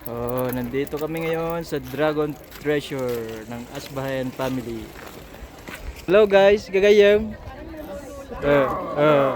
Nandito kami ngayon sa Dragon Treasure ng Asbahayan Family. Hello guys, gagayam. Uh, uh.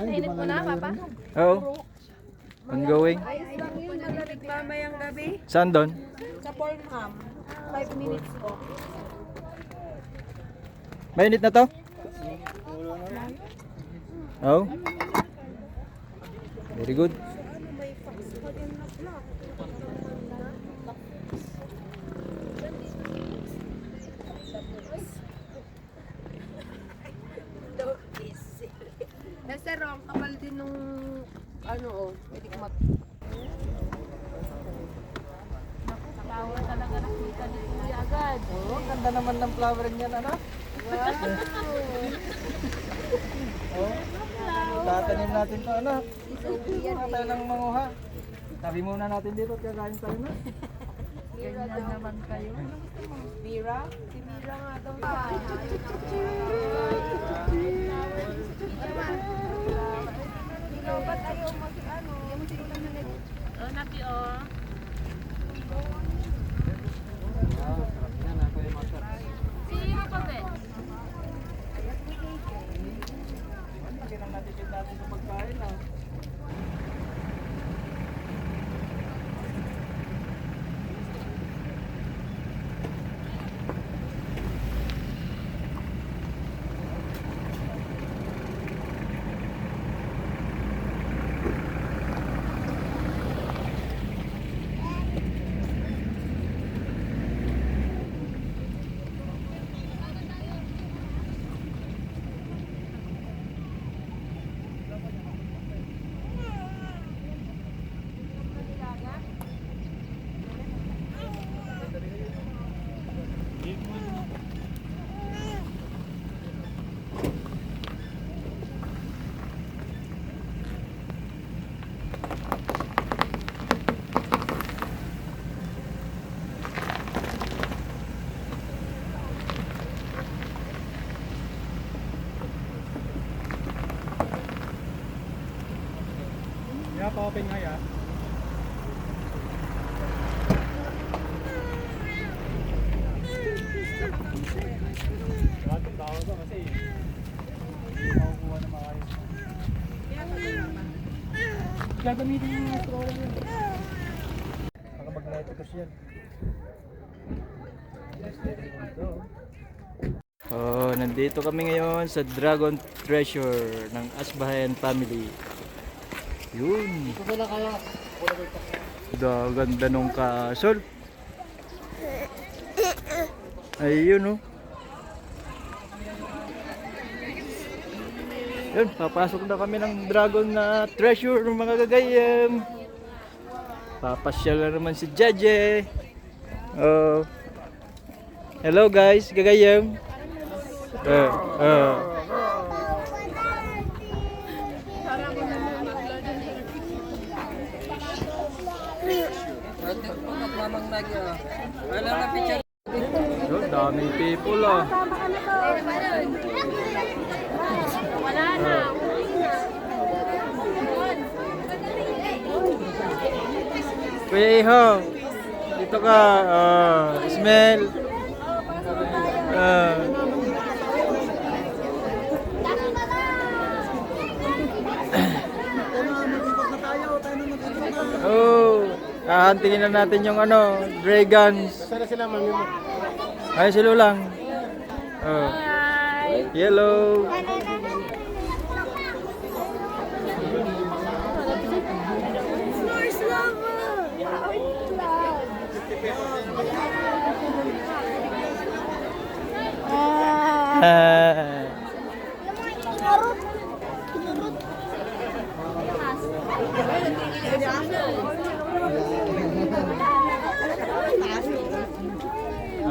Init mo na, Papa? Oh, ongoing. Malamig mamayang gabi. Saan doon? Sa Pornham. 5 minutes po. Mainit na to? Oh. Very good. Sir, ang kapal din nung pwede ko mag... Flower talaga nakita ni Kuya agad. Oh, ganda naman ng flower niyan, ano? Wow! Oh, tatanim natin to, ano? Tayo lang manguha. Tabi muna natin dito, kaya kain tayo na. Mira naman kayo. Mira? Si Mira nga daw. Ba't ayaw mo si ano? Napi Sino pa ba? Lagyan lang natin sa pagkain, ah. Yeah, pa-open nga ya. Maraming tao ba kasi makukuha na maayos. Gagamitin yung mga stroller yun. Naka-magnetic kasi yan. Nandito kami ngayon sa Dragon Treasure ng Asbahayan Family. Yun. Ganda nung castle. Ayun, oh. Yun, papasok na kami ng Dragon na Treasure ng mga gagayam. Papasyal na naman si Jaje. Oh. Hello guys, gagayam. So, daming people, ah. Wala na. Kuya Iho, dito ka. Smell. Oh, hahantingin na natin yung dragons. Sana sila mami mo. Ay, sila lang. Oh. Hi. Yellow.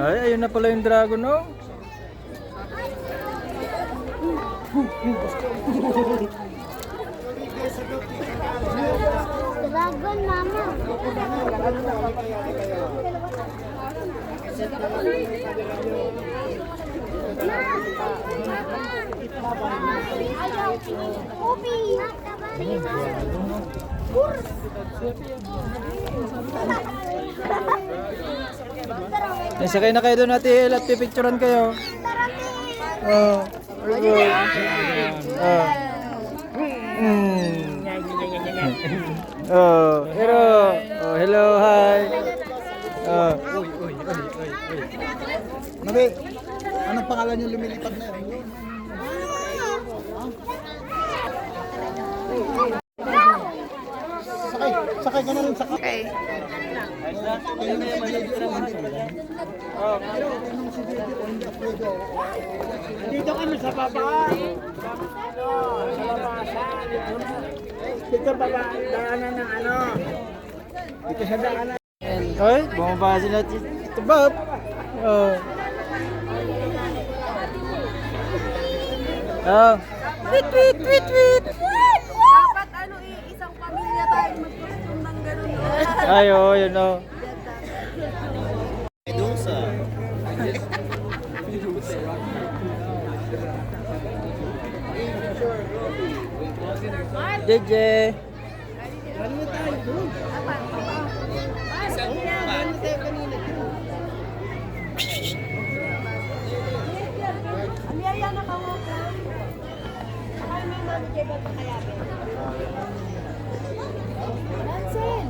Ay, ayun na pala yung dragon, oh. Dragon, mama. Ubi. Sakay na kayo doon natin at pipicturean kayo. Oh. Oh. Oh, hello. Oh, hello, hi. Oh. Nabi, anong pangalan yung lumilipad na yun? Sakay ka na rin, sakay. Okay. Dito kami sa baba. Sa labasan. Dito baba, daanan ng ano. Dito sa daanan. Ay, bumaba sila Tito Bob. Oh. Oh. Tweet, tweet, tweet, tweet. Dapat ano isang pamilya tayo mag-costume ng gano'n. Ay, oh, yun, oh. JJ. Amiyaya na kawo ka. Ay, may mami kay ba't kaya? Nansen!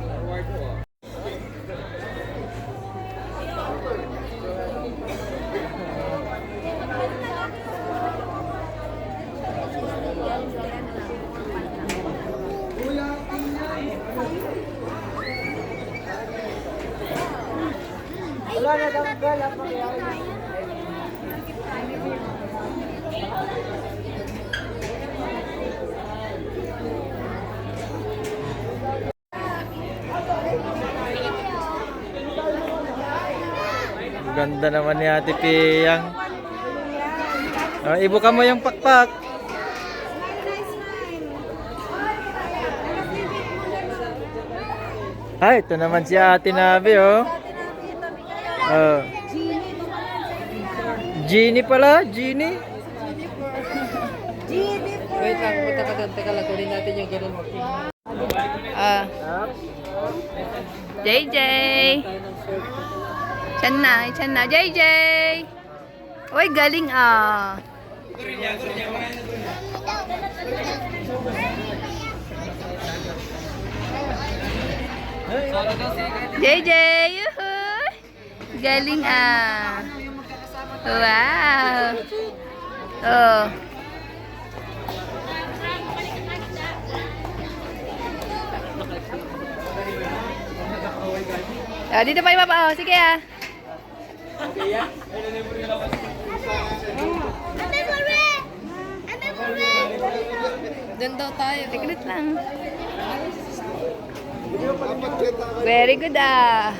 Wala na daw gala pa kaya. Ganda naman ni Ate Piyang. Oh, ibuka mo yung pakpak. Ay, ito naman si Ate Nabi, oh. Oh. Genie pala, Genie. Wait lang, teka lang, kunin natin yung gano'n. JJ! Tiyan na, JJ! Uy, galing ah! JJ! Yuhu! Galing ah! Wow! Oh! Ah, dito pa ibaba. Oh, sige ah. Doon daw tayo. Tiklit lang. Very good ah.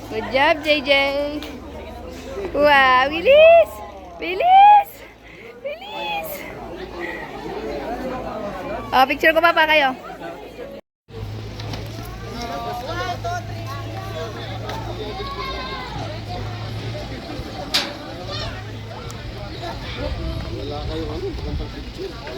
Good job, JJ. Wow, bilis! Bilis! Bilis! Oh, picture ko pa kayo. Wala kayo ano, pagkampang picture.